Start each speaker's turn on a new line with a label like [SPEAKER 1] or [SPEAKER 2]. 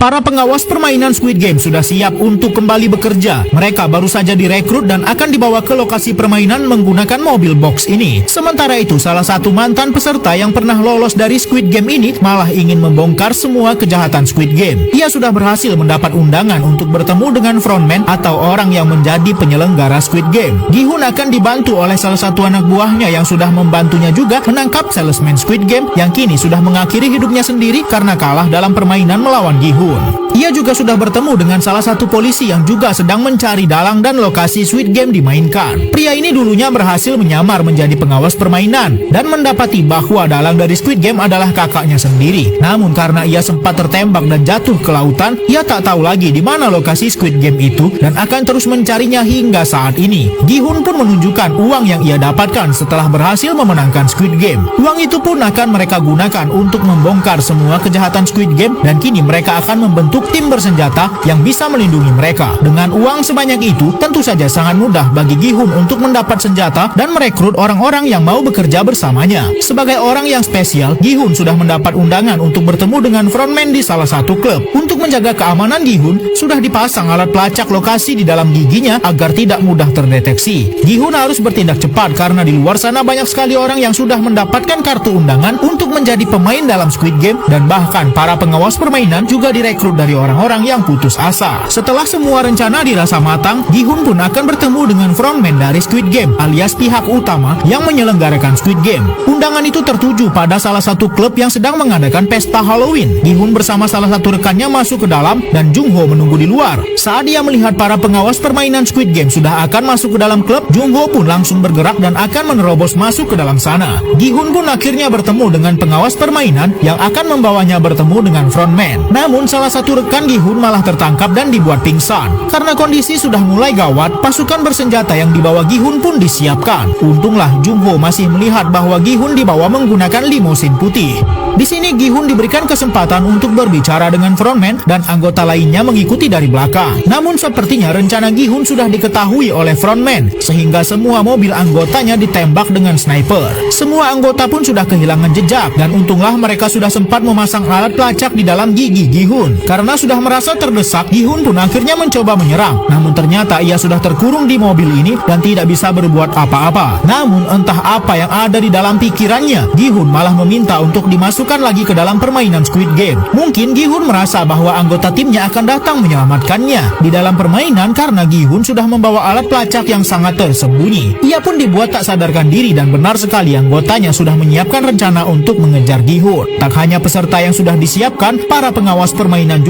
[SPEAKER 1] Para pengawas permainan Squid Game sudah siap untuk kembali bekerja. Mereka baru saja direkrut dan akan dibawa ke lokasi permainan menggunakan mobil box ini. Sementara itu, salah satu mantan peserta yang pernah lolos dari Squid Game ini malah ingin membongkar semua kejahatan Squid Game. Ia sudah berhasil mendapat undangan untuk bertemu dengan frontman atau orang yang menjadi penyelenggara Squid Game. Gi-hun akan dibantu oleh salah satu anak buahnya yang sudah membantunya juga menangkap salesman Squid Game yang kini sudah mengakhiri hidupnya sendiri karena kalah dalam permainan melawan Gi-hun. Ia juga sudah bertemu dengan salah satu polisi yang juga sedang mencari dalang dan lokasi Squid Game dimainkan. Pria ini dulunya berhasil menyamar menjadi pengawas permainan dan mendapati bahwa dalang dari Squid Game adalah kakaknya sendiri. Namun karena ia sempat tertembak dan jatuh ke lautan, ia tak tahu lagi di mana lokasi Squid Game itu dan akan terus mencarinya hingga saat ini. Gi-hun pun menunjukkan uang yang ia dapatkan setelah berhasil memenangkan Squid Game. Uang itu pun akan mereka gunakan untuk membongkar semua kejahatan Squid Game dan kini mereka akan membentuk tim bersenjata yang bisa melindungi mereka. Dengan uang sebanyak itu, tentu saja sangat mudah bagi Gi-hun untuk mendapat senjata dan merekrut orang-orang yang mau bekerja bersamanya. Sebagai orang yang spesial, Gi-hun sudah mendapat undangan untuk bertemu dengan frontman di salah satu klub. Untuk menjaga keamanan Gi-hun, sudah dipasang alat pelacak lokasi di dalam giginya agar tidak mudah terdeteksi. Gi-hun harus bertindak cepat karena di luar sana banyak sekali orang yang sudah mendapatkan kartu undangan untuk menjadi pemain dalam Squid Game dan bahkan para pengawas permainan juga direkrut dari orang-orang yang putus asa. Setelah semua rencana dirasa matang, Gi-hun pun akan bertemu dengan frontman dari Squid Game alias pihak utama yang menyelenggarakan Squid Game. Undangan itu tertuju pada salah satu klub yang sedang mengadakan pesta Halloween. Gi-hun bersama salah satu rekannya masuk ke dalam dan Jung-ho menunggu di luar. Saat dia melihat para pengawas permainan Squid Game sudah akan masuk ke dalam klub, Jung-ho pun langsung bergerak dan akan menerobos masuk ke dalam sana. Gi-hun pun akhirnya bertemu dengan pengawas permainan yang akan membawanya bertemu dengan frontman. Namun salah satu rekan Gi-hun malah tertangkap dan dibuat pingsan. Karena kondisi sudah mulai gawat, pasukan bersenjata yang dibawa Gi-hun pun disiapkan. Untunglah Jung-ho masih melihat bahwa Gi-hun dibawa menggunakan limosin putih. Di sini Gi-hun diberikan kesempatan untuk berbicara dengan frontman dan anggota lainnya mengikuti dari belakang. Namun sepertinya rencana Gi-hun sudah diketahui oleh frontman sehingga semua mobil anggotanya ditembak dengan sniper. Semua anggota pun sudah kehilangan jejak dan untunglah mereka sudah sempat memasang alat pelacak di dalam gigi Gi-hun. Karena sudah merasa terdesak, Gi-hun pun akhirnya mencoba menyerang. Namun ternyata ia sudah terkurung di mobil ini dan tidak bisa berbuat apa-apa. Namun entah apa yang ada di dalam pikirannya, Gi-hun malah meminta untuk dimasukkan lagi ke dalam permainan Squid Game. Mungkin Gi-hun merasa bahwa anggota timnya akan datang menyelamatkannya di dalam permainan karena Gi-hun sudah membawa alat pelacak yang sangat tersembunyi. Ia pun dibuat tak sadarkan diri dan benar sekali anggotanya sudah menyiapkan rencana untuk mengejar Gi-hun. Tak hanya peserta yang sudah disiapkan, para pengawas permainan juga